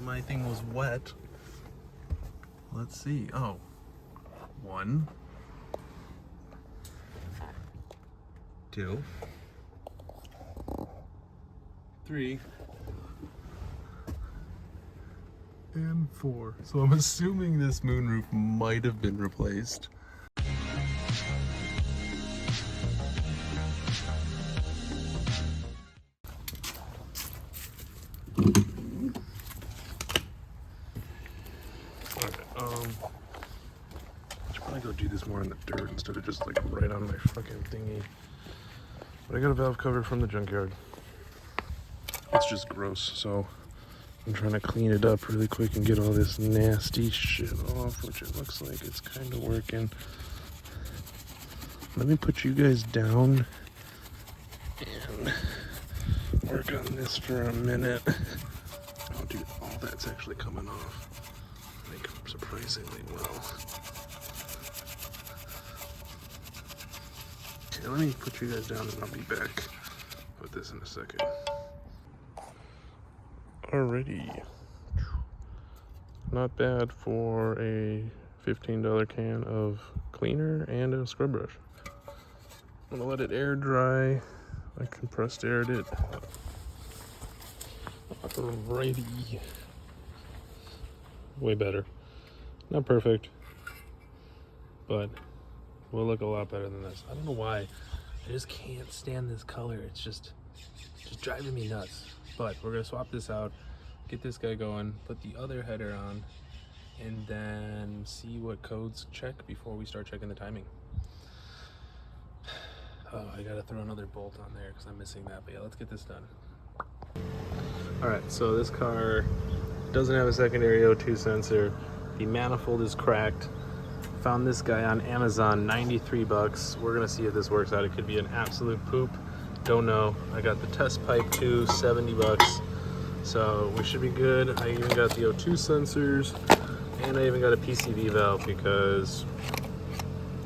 my thing was wet. Let's see. Oh, 1, 2, 3, and 4. So I'm assuming this moonroof might have been replaced. I should probably go do this more in the dirt instead of just like right on my fucking thingy. But I got a valve cover from the junkyard. It's just gross, so I'm trying to clean it up really quick and get all this nasty shit off, which it looks like it's kind of working. Let me put you guys down and work on this for a minute. Oh dude, all that's actually coming off. Like, surprisingly well. Okay, let me put you guys down and I'll be back with this in a second. Alrighty. Not bad for a $15 can of cleaner and a scrub brush. I'm gonna let it air dry. I compressed aired it. Alrighty. Way better. Not perfect, but will look a lot better than this. I don't know why. I just can't stand this color. It's just driving me nuts. But we're gonna swap this out, get this guy going, put the other header on, and then see what codes check before we start checking the timing. Oh, I gotta throw another bolt on there because I'm missing that. But yeah, let's get this done. All right, so this car doesn't have a secondary O2 sensor. The manifold is cracked. Found this guy on Amazon, 93 bucks. We're gonna see if this works out. It could be an absolute poop. Don't know. I got the test pipe too, 70 bucks. So we should be good. I even got the O2 sensors, and I even got a PCV valve because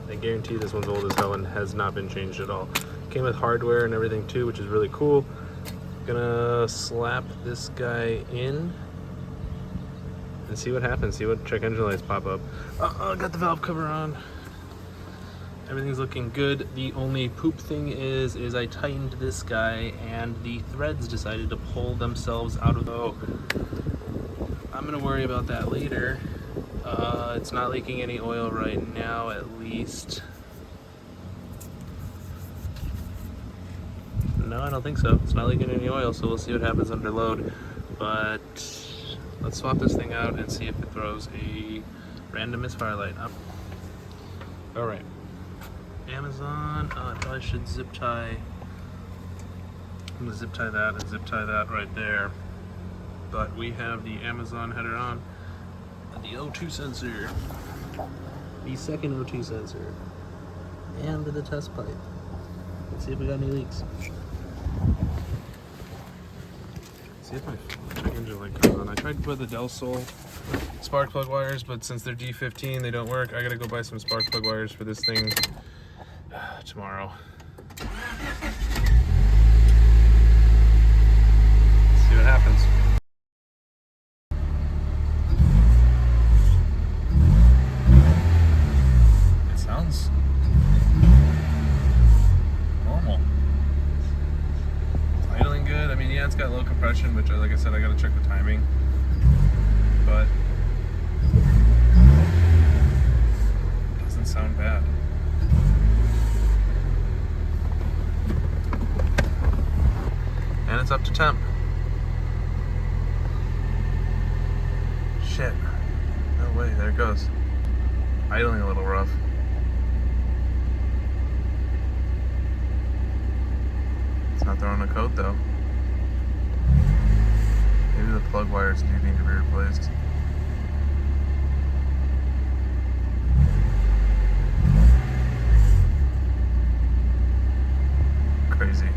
I guarantee this one's old as hell and has not been changed at all. Came with hardware and everything too, which is really cool. Gonna slap this guy in and see what happens. See what check engine lights pop up. Got the valve cover on. Everything's looking good. The only poop thing is I tightened this guy and the threads decided to pull themselves out of the... I'm gonna worry about that later. It's not leaking any oil right now, at least. No, I don't think so. It's not leaking any oil, so we'll see what happens under load. But let's swap this thing out and see if it throws a random misfire light up. All right. Amazon, I probably should zip tie. I'm gonna zip tie that and zip tie that right there. But we have the Amazon header on, the O2 sensor, the second O2 sensor, and the test pipe. Let's see if we got any leaks. See if my check engine light comes on. I tried to put the Del Sol spark plug wires, but since they're D15, they don't work. I gotta go buy some spark plug wires for this thing tomorrow. Let's see what happens. It sounds normal. It's idling good. I mean, yeah, it's got low compression, which, like I said, I gotta check the timing. But it doesn't sound bad. And it's up to temp. Shit. No way, there it goes. Idling a little rough. It's not throwing a coat though. Maybe the plug wires do need to be replaced. Crazy.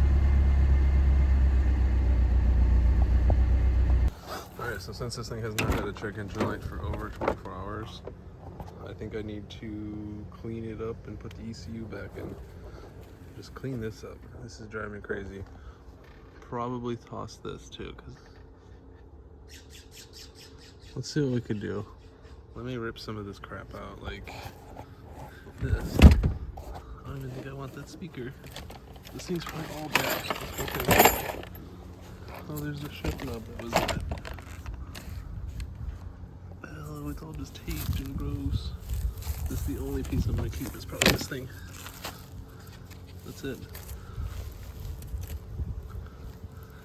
Alright, so since this thing has not had a check engine light for over 24 hours, I think I need to clean it up and put the ECU back in. Just clean this up. This is driving me crazy. Probably toss this too, because Let's see what we could do. Let me rip some of this crap out, like this. I don't even think I want that speaker. This thing's probably all jacked. Okay. Oh, there's a shift knob that was in it. Hell, it's all just taped and gross. This is the only piece I'm gonna keep, is probably this thing. That's it.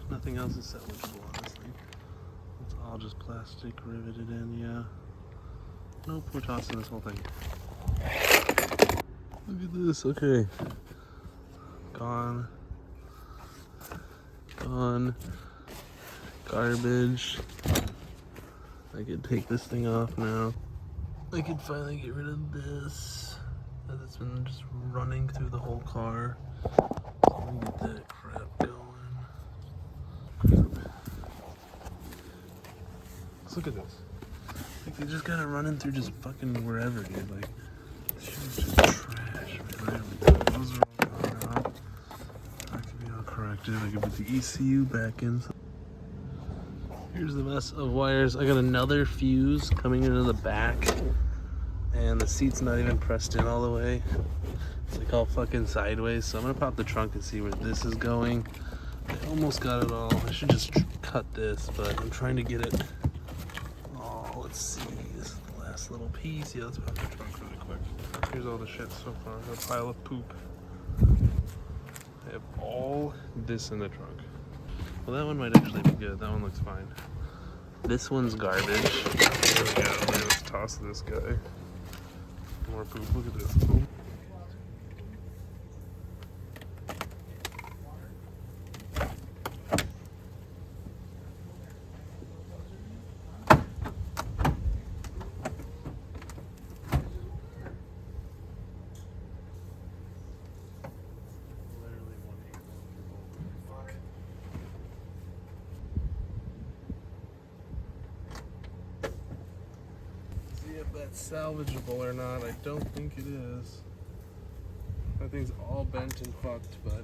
Nothing else is salvageable on this thing. It's all just plastic riveted in, yeah. Nope, we're tossing this whole thing. Look at this, okay. Gone. Gone. Garbage. I could take this thing off now. I could finally get rid of this, as it's been just running through the whole car. So let me get that crap going. Let's look at this. Like, they just got it running through just fucking wherever, dude. Like, this shit is just trash, man. Those are all gone out. That could be all corrected. I could put the ECU back in. Here's the mess of wires. I got another fuse coming into the back, and the seat's not even pressed in all the way. It's like all fucking sideways. So I'm gonna pop the trunk and see where this is going. I almost got it all. I should just cut this, but I'm trying to get it. Oh, let's see. This is the last little piece. Yeah, let's pop the trunk really quick. Here's all the shit so far. A pile of poop. I have all this in the trunk. Well, that one might actually be good. That one looks fine. This one's garbage. There we go. Let's toss this guy. More poop. Look at this. Boom. That's salvageable or not, I don't think it is. That thing's all bent and fucked, but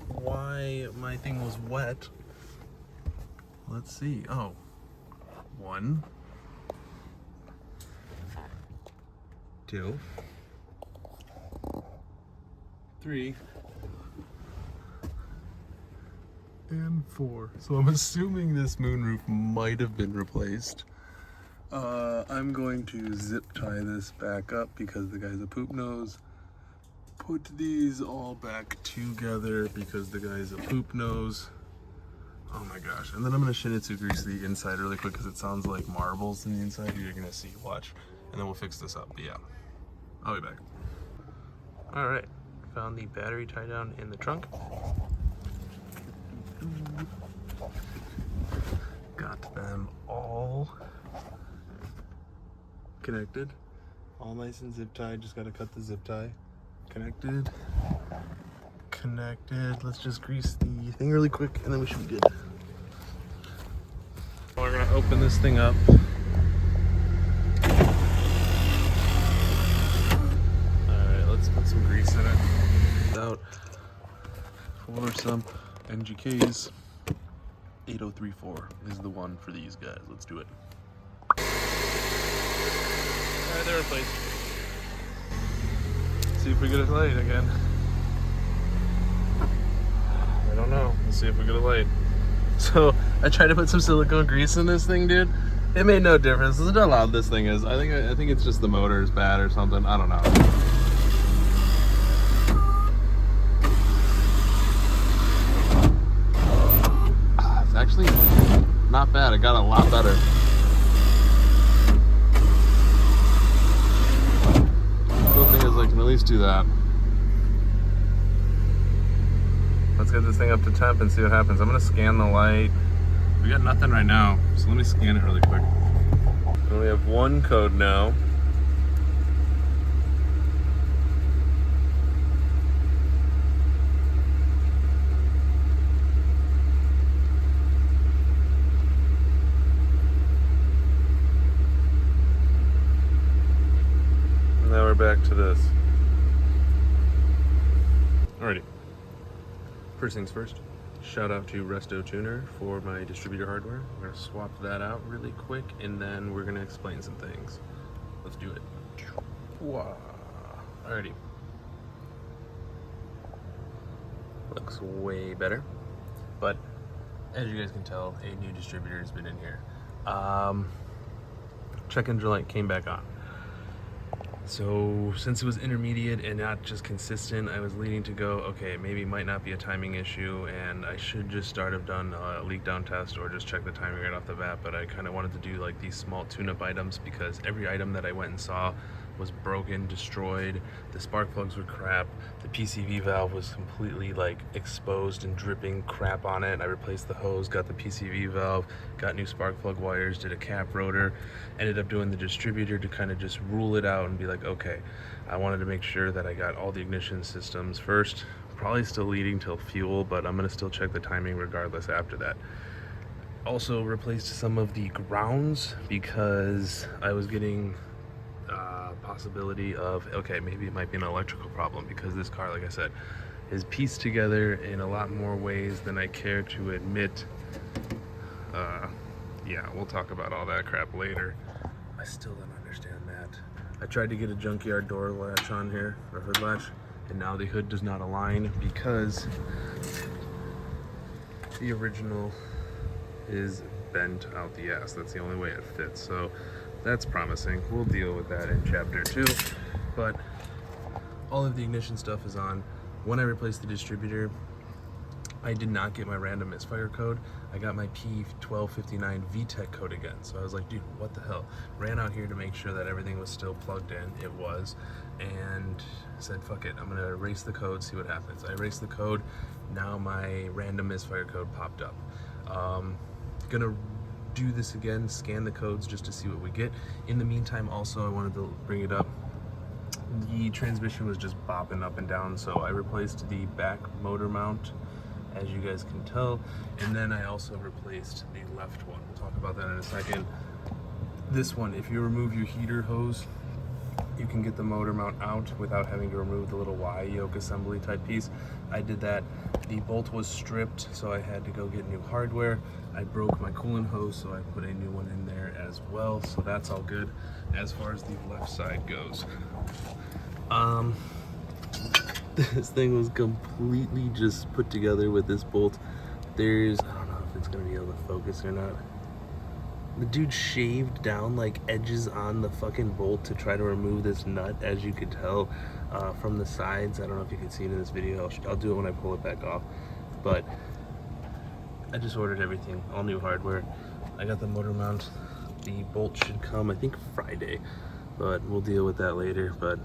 why my thing was wet? Let's see. Oh, 1, 2, 3, and 4. So I'm assuming this moonroof might have been replaced. I'm going to zip tie this back up because the guy's a poop nose. Put these all back together because the guy's a poop nose. Oh my gosh. And then I'm gonna Shinitsu grease the inside really quick because it sounds like marbles in the inside. You're gonna see, watch. And then we'll fix this up, but yeah. I'll be back. All right, found the battery tie down in the trunk. Got them all connected, all nice and zip tied. Just gotta cut the zip tie. Connected. Let's just grease the thing really quick and then we should be good. We're gonna open this thing up. Alright, let's put some grease in it. Out for some NGKs. 8034 is the one for these guys. Let's do it. Alright, they're replaced. See if we get a light again. I don't know. Let's see if we get a light. So I tried to put some silicone grease in this thing, dude. It made no difference. Look how loud this thing is. I think it's just the motor is bad or something. I don't know. It's actually not bad. It got a lot better. The cool thing is I can at least do that. Let's get this thing up to temp and see what happens. I'm gonna scan the light. We got nothing right now, so let me scan it really quick. We only have one code now. And now we're back to this. Alrighty. First things first, shout out to Resto Tuner for my distributor hardware. I'm gonna swap that out really quick and then we're gonna explain some things. Let's do it. Wow. Alrighty. Looks way better, but as you guys can tell, a new distributor has been in here. Check engine light came back on. So since it was intermediate and not just consistent, I was leading to go, okay, maybe it might not be a timing issue and I should just have done a leak down test or just check the timing right off the bat. But I kind of wanted to do like these small tune-up items because every item that I went and saw was broken, destroyed, the spark plugs were crap, the PCV valve was completely like exposed and dripping crap on it. I replaced the hose, got the PCV valve, got new spark plug wires, did a cap rotor, ended up doing the distributor to kind of just rule it out and be like, okay, I wanted to make sure that I got all the ignition systems first, probably still leading till fuel, but I'm gonna still check the timing regardless after that. Also replaced some of the grounds because I was getting possibility of, okay, maybe it might be an electrical problem because this car, like I said, is pieced together in a lot more ways than I care to admit. Yeah, we'll talk about all that crap later. I still don't understand that. I tried to get a junkyard door latch on here, or hood latch, and now the hood does not align because the original is bent out the ass. That's the only way it fits. So that's promising. We'll deal with that in chapter 2. But all of the ignition stuff is on. When I replaced the distributor, I did not get my random misfire code. I got my P1259 VTEC code again. So I was like, dude, what the hell? Ran out here to make sure that everything was still plugged in. It was. And said, fuck it, I'm gonna erase the code, see what happens. I erased the code. Now my random misfire code popped up. Gonna do this again, scan the codes just to see what we get. In the meantime, also, I wanted to bring it up. The transmission was just bopping up and down, so I replaced the back motor mount, as you guys can tell, and then I also replaced the left one. We'll talk about that in a second. This one, if you remove your heater hose, you can get the motor mount out without having to remove the little Y yoke assembly type piece. I did that. The bolt was stripped, so I had to go get new hardware. I broke my coolant hose, so I put a new one in there as well, so that's all good as far as the left side goes. This thing was completely just put together with this bolt. I don't know if it's gonna be able to focus or not. The dude shaved down like edges on the fucking bolt to try to remove this nut, as you could tell from the sides. I don't know if you can see it in this video. I'll do it when I pull it back off. But I just ordered everything, all new hardware. I got the motor mount. The bolt should come, I think, Friday, but we'll deal with that later. But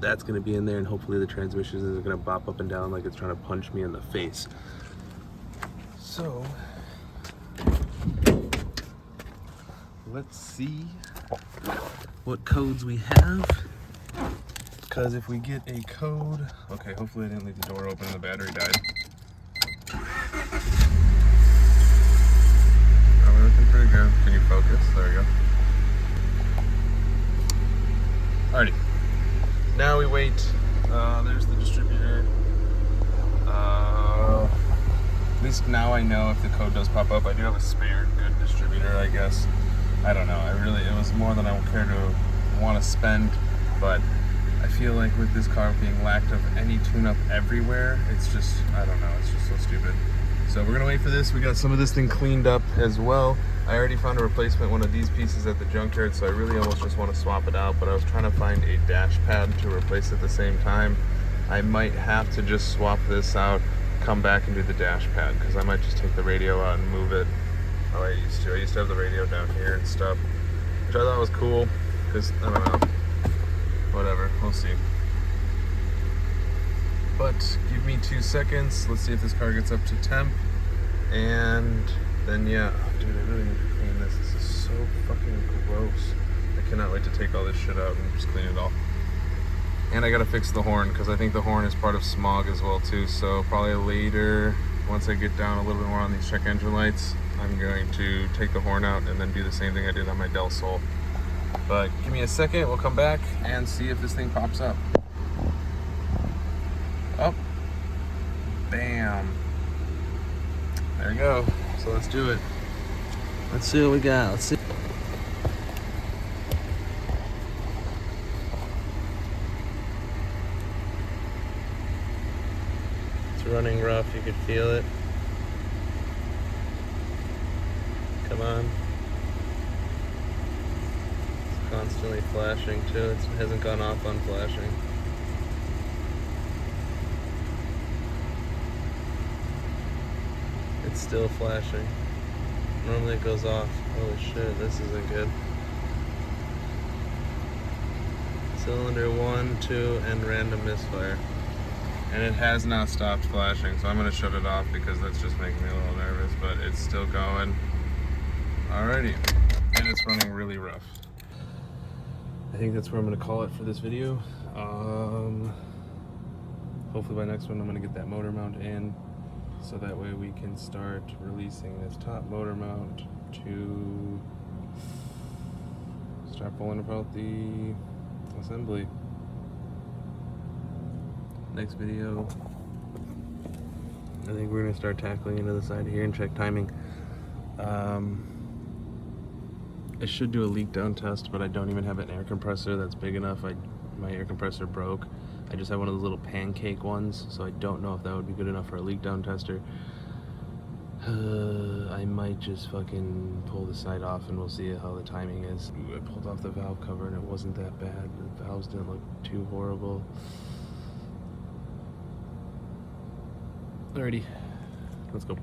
that's gonna be in there, and hopefully the transmission isn't gonna bop up and down like it's trying to punch me in the face. So let's see what codes we have, because if we get a code, okay, hopefully I didn't leave the door open and the battery died. Oh, we're looking pretty good. Can you focus? There we go. Alrighty. Now we wait. There's the distributor. At least now I know if the code does pop up. I do have a spare good distributor, I guess. I don't know. It was more than I would care to want to spend, but I feel like with this car being lacked of any tune-up everywhere, it's just, I don't know, it's just so stupid. So we're gonna wait for this. We got some of this thing cleaned up as well. I already found a replacement, one of these pieces at the junkyard, so I really almost just want to swap it out, but I was trying to find a dash pad to replace at the same time. I might have to just swap this out, come back and do the dash pad, because I might just take the radio out and move it. Oh, I used to have the radio down here and stuff, which I thought was cool, because, I don't know, whatever, we'll see. But give me 2 seconds, let's see if this car gets up to temp, and then yeah, dude, I really need to clean this. This is so fucking gross. I cannot wait to take all this shit out and just clean it all. And I gotta fix the horn, because I think the horn is part of smog as well too, so probably later, once I get down a little bit more on these check engine lights, I'm going to take the horn out and then do the same thing I did on my Del Sol. But give me a second, we'll come back and see if this thing pops up. Oh, bam. There we go. So let's do it. Let's see what we got. Let's see. It's running rough, you could feel it. Come on. It's constantly flashing too. It hasn't gone off on flashing. It's still flashing. Normally it goes off. Holy shit, this isn't good. Cylinder 1, 2, and random misfire. And it has not stopped flashing, so I'm gonna shut it off because that's just making me a little nervous, but it's still going. Alrighty, and it's running really rough. I think that's where I'm gonna call it for this video. Hopefully by next one I'm gonna get that motor mount in, so that way we can start releasing this top motor mount to start pulling apart the assembly. Next video, I think we're gonna start tackling into the side here and check timing. I should do a leak down test, but I don't even have an air compressor that's big enough. My air compressor broke. I just have one of those little pancake ones, so I don't know if that would be good enough for a leak down tester. I might just fucking pull the side off and we'll see how the timing is. Ooh, I pulled off the valve cover and it wasn't that bad. The valves didn't look too horrible. Alrighty, let's go.